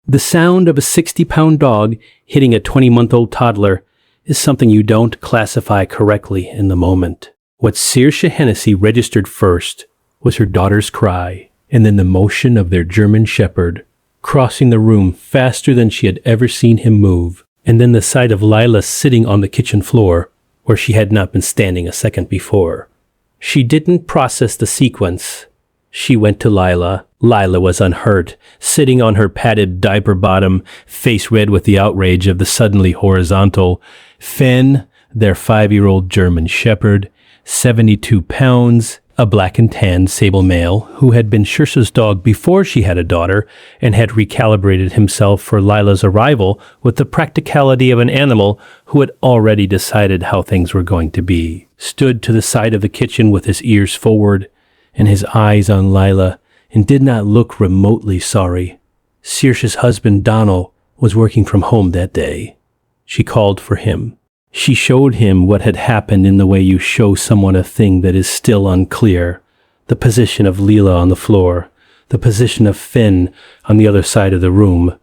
The sound of a 60-pound dog hitting a 20-month-old toddler is something you don't classify correctly in the moment. What Saoirse Hennessy registered first was her daughter's cry, and then the motion of their German shepherd crossing the room faster than she had ever seen him move, and then the sight of Lila sitting on the kitchen floor where she had not been standing a second before. She didn't process the sequence. She went to Lila. Lila was unhurt, sitting on her padded diaper bottom, face red with the outrage of the suddenly horizontal. Finn, their 5-year-old German shepherd, 72 pounds, a black and tan sable male who had been Saoirse's dog before she had a daughter and had recalibrated himself for Lila's arrival with the practicality of an animal who had already decided how things were going to be, stood to the side of the kitchen with his ears forward and his eyes on Lila, and did not look remotely sorry. Saoirse's husband Donald was working from home that day. She called for him. She showed him what had happened in the way you show someone a thing that is still unclear. The position of Lila on the floor, the position of Finn on the other side of the room,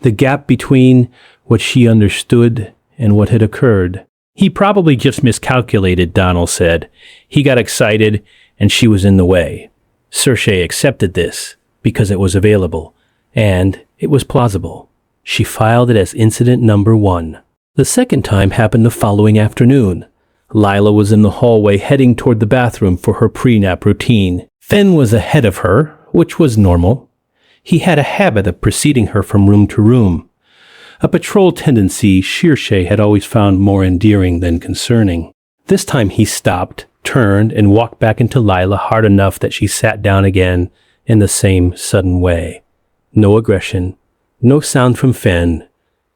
the gap between what she understood and what had occurred. He probably just miscalculated, Donald said. He got excited and she was in the way. Saoirse accepted this because it was available and it was plausible. She filed it as incident number 1. The second time happened the following afternoon. Lila was in the hallway heading toward the bathroom for her pre-nap routine. Finn was ahead of her, which was normal. He had a habit of preceding her from room to room, a patrol tendency Saoirse had always found more endearing than concerning. This time he stopped, turned, and walked back into Lila hard enough that she sat down again in the same sudden way. No aggression, no sound from Finn,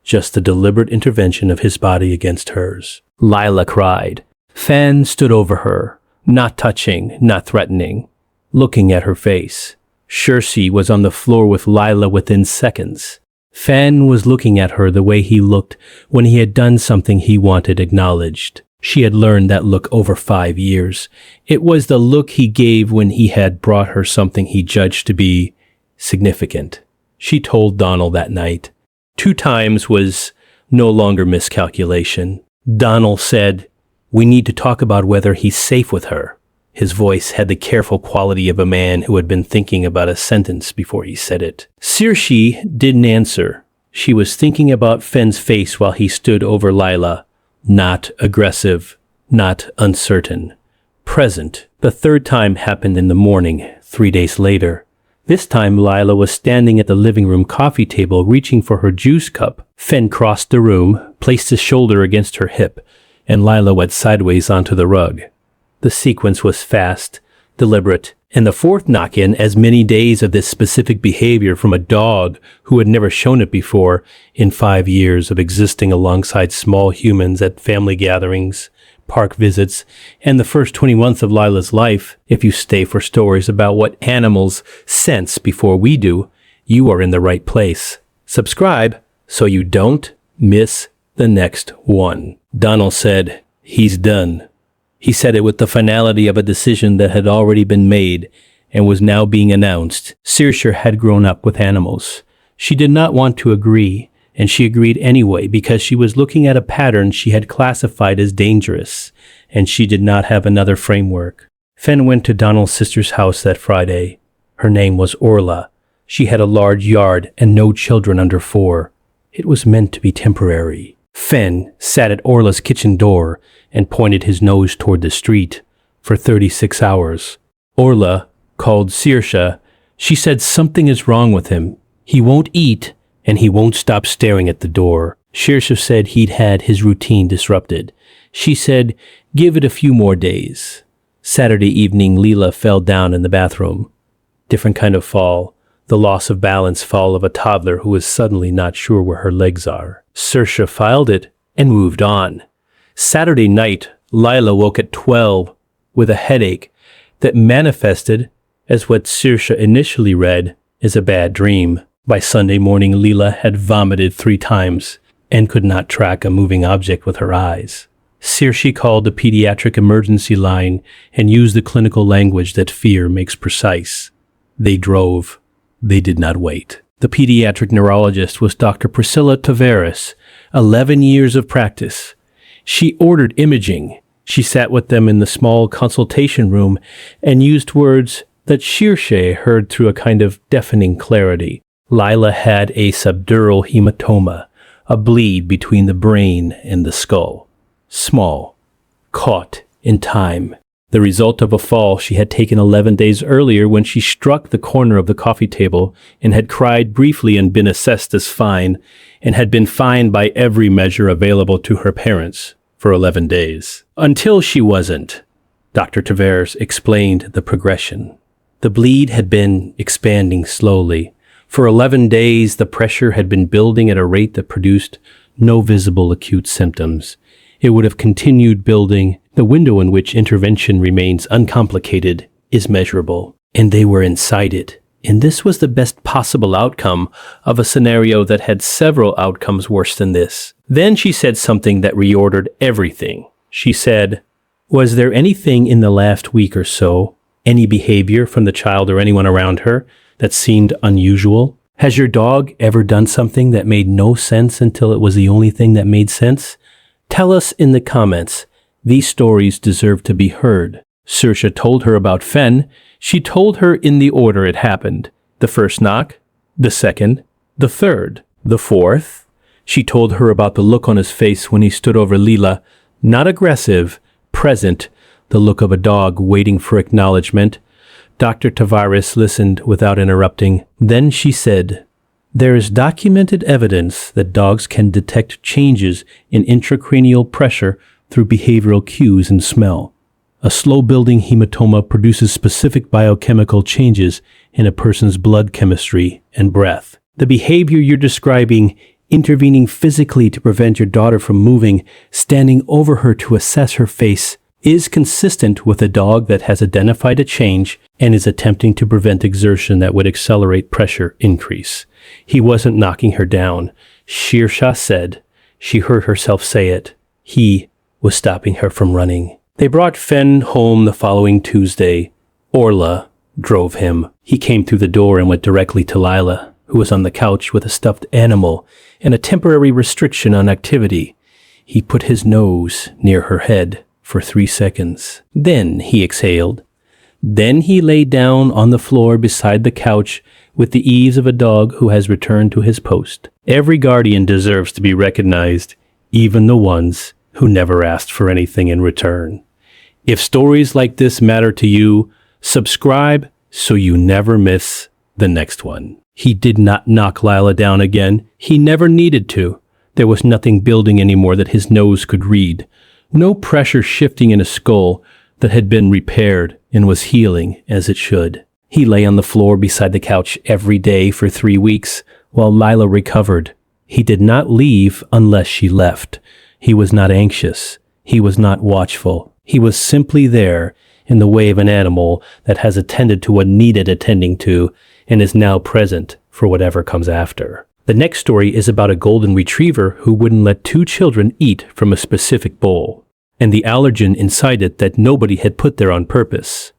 just the deliberate intervention of his body against hers. Lila cried. Finn stood over her, not touching, not threatening, looking at her face. Saoirse was on the floor with Lila within seconds. Finn was looking at her the way he looked when he had done something he wanted acknowledged. She had learned that look over 5 years. It was the look he gave when he had brought her something he judged to be significant. She told Donald that night. 2 times was no longer miscalculation. Donald said, "We need to talk about whether he's safe with her." His voice had the careful quality of a man who had been thinking about a sentence before he said it. Saoirse didn't answer. She was thinking about Finn's face while he stood over Lila. Not aggressive, not uncertain. Present. The third time happened in the morning, 3 days later. This time Lila was standing at the living room coffee table reaching for her juice cup. Finn crossed the room, placed his shoulder against her hip, and Lila went sideways onto the rug. The sequence was fast, deliberate, and the fourth knock-in as many days of this specific behavior from a dog who had never shown it before in 5 years of existing alongside small humans at family gatherings, park visits, and the first 20 months of Lila's life. If you stay for stories about what animals sense before we do, you are in the right place. Subscribe so you don't miss the next one. Donald said, "He's done." He said it with the finality of a decision that had already been made and was now being announced. Saoirse had grown up with animals. She did not want to agree, and she agreed anyway because she was looking at a pattern she had classified as dangerous, and she did not have another framework. Finn went to Donald's sister's house that Friday. Her name was Orla. She had a large yard and no children under 4. It was meant to be temporary. Finn sat at Orla's kitchen door and pointed his nose toward the street for 36 hours. Orla called Saoirse. She said something is wrong with him. He won't eat and he won't stop staring at the door. Saoirse said he'd had his routine disrupted. She said, "Give it a few more days." Saturday evening, Lila fell down in the bathroom. Different kind of fall. The loss of balance fall of a toddler who is suddenly not sure where her legs are. Saoirse filed it and moved on. Saturday night, Lila woke at 12 with a headache that manifested as what Saoirse initially read as a bad dream. By Sunday morning, Lila had vomited 3 times and could not track a moving object with her eyes. Saoirse called the pediatric emergency line and used the clinical language that fear makes precise. They drove. They did not wait. The pediatric neurologist was Dr. Priscilla Tavares, 11 years of practice. She ordered imaging. She sat with them in the small consultation room and used words that Saoirse heard through a kind of deafening clarity. Lila had a subdural hematoma, a bleed between the brain and the skull. Small, caught in time. The result of a fall she had taken 11 days earlier when she struck the corner of the coffee table and had cried briefly and been assessed as fine, and had been fined by every measure available to her parents for 11 days. Until she wasn't. Dr. Tavares explained the progression. The bleed had been expanding slowly. For 11 days, the pressure had been building at a rate that produced no visible acute symptoms. It would have continued building. The window in which intervention remains uncomplicated is measurable, and they were inside it. And this was the best possible outcome of a scenario that had several outcomes worse than this. Then she said something that reordered everything. She said, "Was there anything in the last week or so, any behavior from the child or anyone around her, that seemed unusual? Has your dog ever done something that made no sense until it was the only thing that made sense? Tell us in the comments. These stories deserve to be heard." Saoirse told her about Fen. She told her in the order it happened. The first knock, the second, the third, the fourth. She told her about the look on his face when he stood over Lila, not aggressive, present, the look of a dog waiting for acknowledgement. Dr. Tavares listened without interrupting. Then she said, "There is documented evidence that dogs can detect changes in intracranial pressure through behavioral cues and smell. A slow-building hematoma produces specific biochemical changes in a person's blood chemistry and breath. The behavior you're describing, intervening physically to prevent your daughter from moving, standing over her to assess her face, is consistent with a dog that has identified a change and is attempting to prevent exertion that would accelerate pressure increase." He wasn't knocking her down. Saoirse said. She heard herself say it. He was stopping her from running. They brought Fen home the following Tuesday. Orla drove him. He came through the door and went directly to Lila, who was on the couch with a stuffed animal and a temporary restriction on activity. He put his nose near her head for 3 seconds. Then he exhaled. Then he lay down on the floor beside the couch with the ease of a dog who has returned to his post. Every guardian deserves to be recognized, even the ones who never asked for anything in return. If stories like this matter to you, subscribe so you never miss the next one. He did not knock Lila down again. He never needed to. There was nothing building anymore that his nose could read. No pressure shifting in a skull that had been repaired and was healing as it should. He lay on the floor beside the couch every day for 3 weeks while Lila recovered. He did not leave unless she left. He was not anxious. He was not watchful. He was simply there in the way of an animal that has attended to what needed attending to and is now present for whatever comes after. The next story is about a golden retriever who wouldn't let 2 children eat from a specific bowl, and the allergen inside it that nobody had put there on purpose.